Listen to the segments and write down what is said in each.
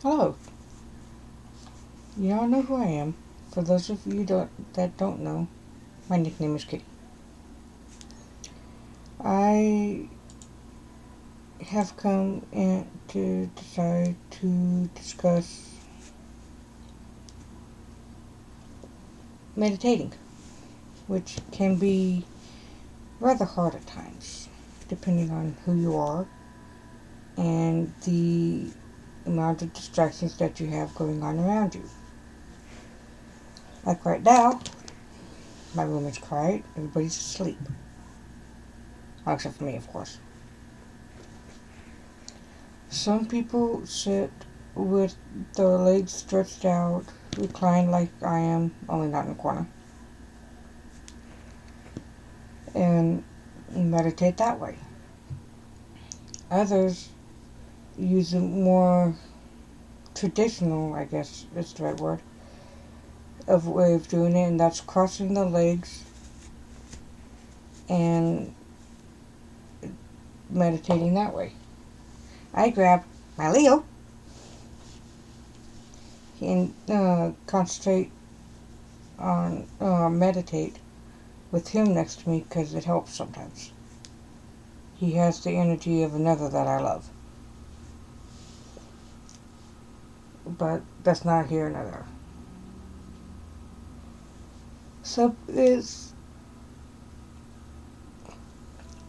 Hello. You all know who I am. For those of you that don't know, my nickname is Kitty. I have come in to decide to discuss meditating, which can be rather hard at times, depending on who you are and the amount of distractions that you have going on around you. Like right now, my room is quiet, everybody's asleep. Well, except for me, of course. Some people sit with their legs stretched out, reclined like I am, only not in a corner, and meditate that way. Others use a more traditional, I guess is the right word, of way of doing it, and that's crossing the legs and meditating that way. I grab my Leo and concentrate on meditate with him next to me because it helps sometimes. He has the energy of another that I love. But that's not here nor there. So is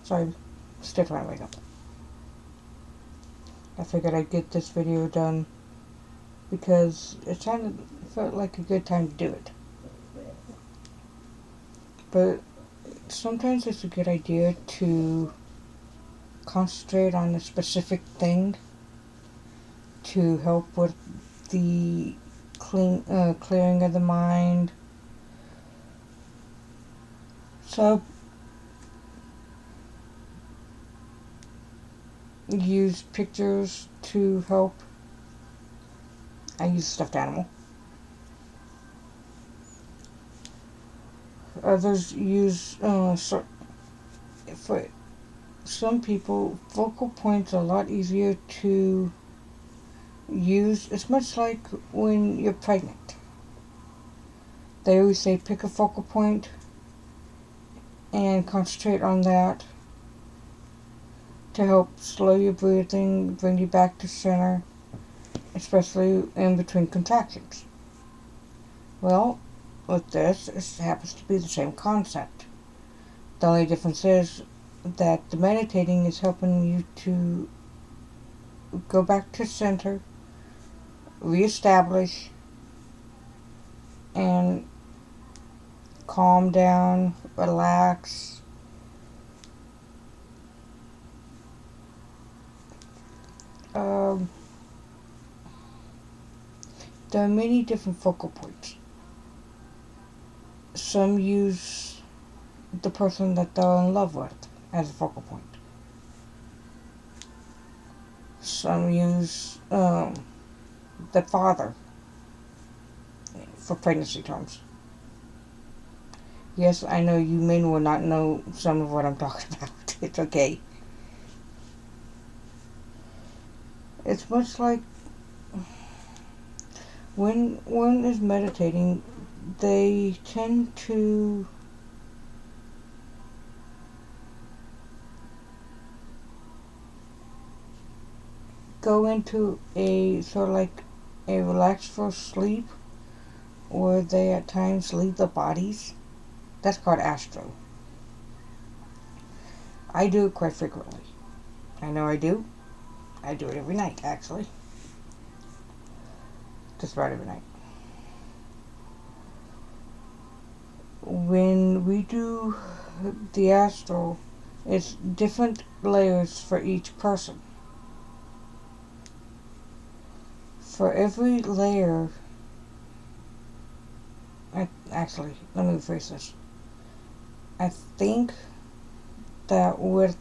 sorry, stick my leg up. I figured I'd get this video done because it felt like a good time to do it. But sometimes it's a good idea to concentrate on a specific thing to help with the clearing of the mind. So use pictures to help. I use a stuffed animal. Others use for some people, focal points are a lot easier to use. It's much like when you're pregnant. They always say pick a focal point and concentrate on that to help slow your breathing, bring you back to center, especially in between contractions. Well, with this, it happens to be the same concept. The only difference is that the meditating is helping you to go back to center, reestablish, and calm down, relax. There are many different focal points. Some use the person that they're in love with as a focal point. Some use the father for pregnancy terms. Yes, I know you men will not know some of what I'm talking about. It's okay. It's much like when one is meditating, they tend to go into a sort of like a relaxed sleep where they at times leave their bodies. That's called astro. I do it quite frequently. I know I do. I do it every night, actually. Just about every night. When we do the astral, it's different layers for each person. For every layer, actually, let me rephrase this. I think that with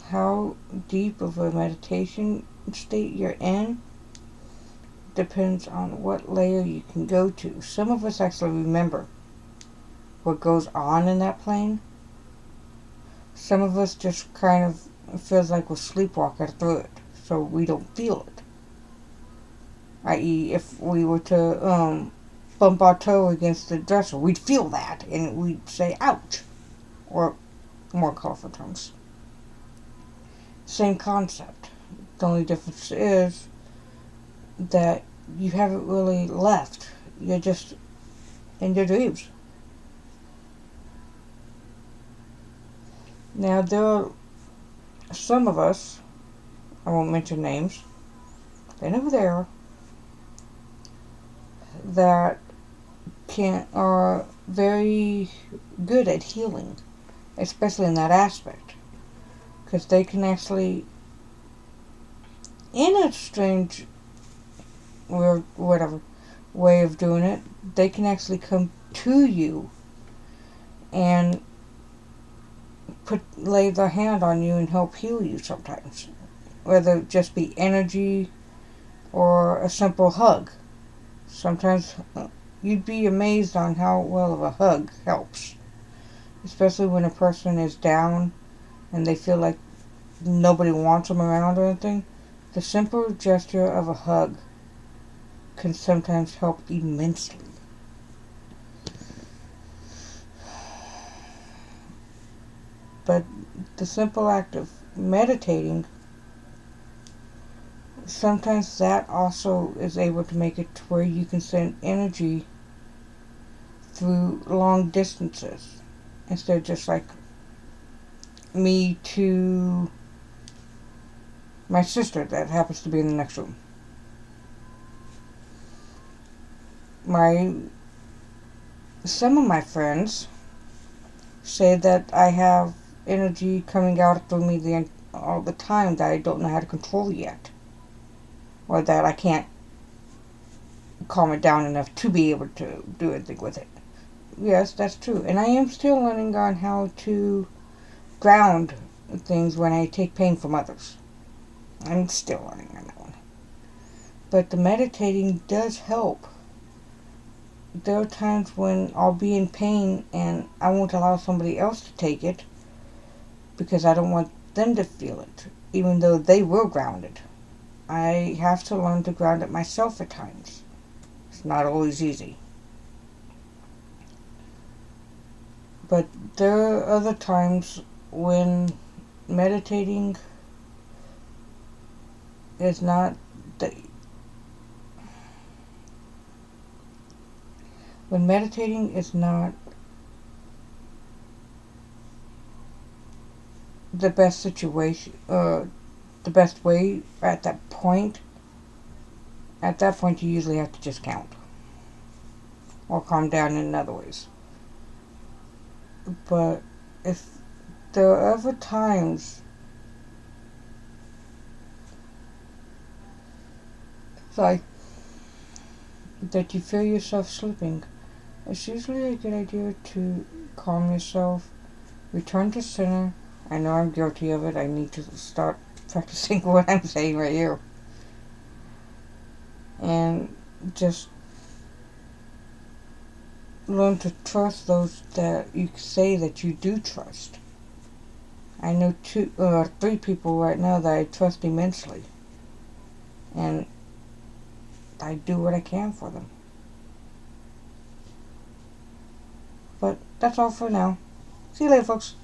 how deep of a meditation state you're in depends on what layer you can go to. Some of us actually remember what goes on in that plane. Some of us just kind of feels like we're sleepwalking through it. so we don't feel it. I.e., if we were to bump our toe against the dresser, we'd feel that and we'd say, ouch, or more colorful terms. Same concept. The only difference is that you haven't really left. You're just in your dreams. Now, there are some of us, I won't mention names, they know who they are, that are very good at healing, especially in that aspect, because they can actually, in a strange, weird, whatever way of doing it, they can actually come to you and lay their hand on you and help heal you sometimes, whether it just be energy or a simple hug. Sometimes you'd be amazed on how well of a hug helps, especially when a person is down and they feel like nobody wants them around or anything. The simple gesture of a hug can sometimes help immensely. But the simple act of meditating, sometimes that also is able to make it to where you can send energy through long distances, instead of just like me to my sister that happens to be in the next room. Some of my friends say that I have energy coming out through me all the time that I don't know how to control yet, or that I can't calm it down enough to be able to do anything with it. Yes, that's true, and I am still learning on how to ground things when I take pain from others. I'm still learning on that one. But the meditating does help. There are times when I'll be in pain and I won't allow somebody else to take it because I don't want them to feel it, even though they were grounded. I have to learn to ground it myself at times. It's not always easy. But there are other times when meditating is not the best situation, the best way at that point. At that point, you usually have to just count or calm down in other ways. But if there are ever times like that you feel yourself slipping, it's usually a good idea to calm yourself, return to center. I know I'm guilty of it. I need to start practicing what I'm saying right here. And just learn to trust those that you say that you do trust. I know 3 people right now that I trust immensely. And I do what I can for them. But that's all for now. See you later, folks.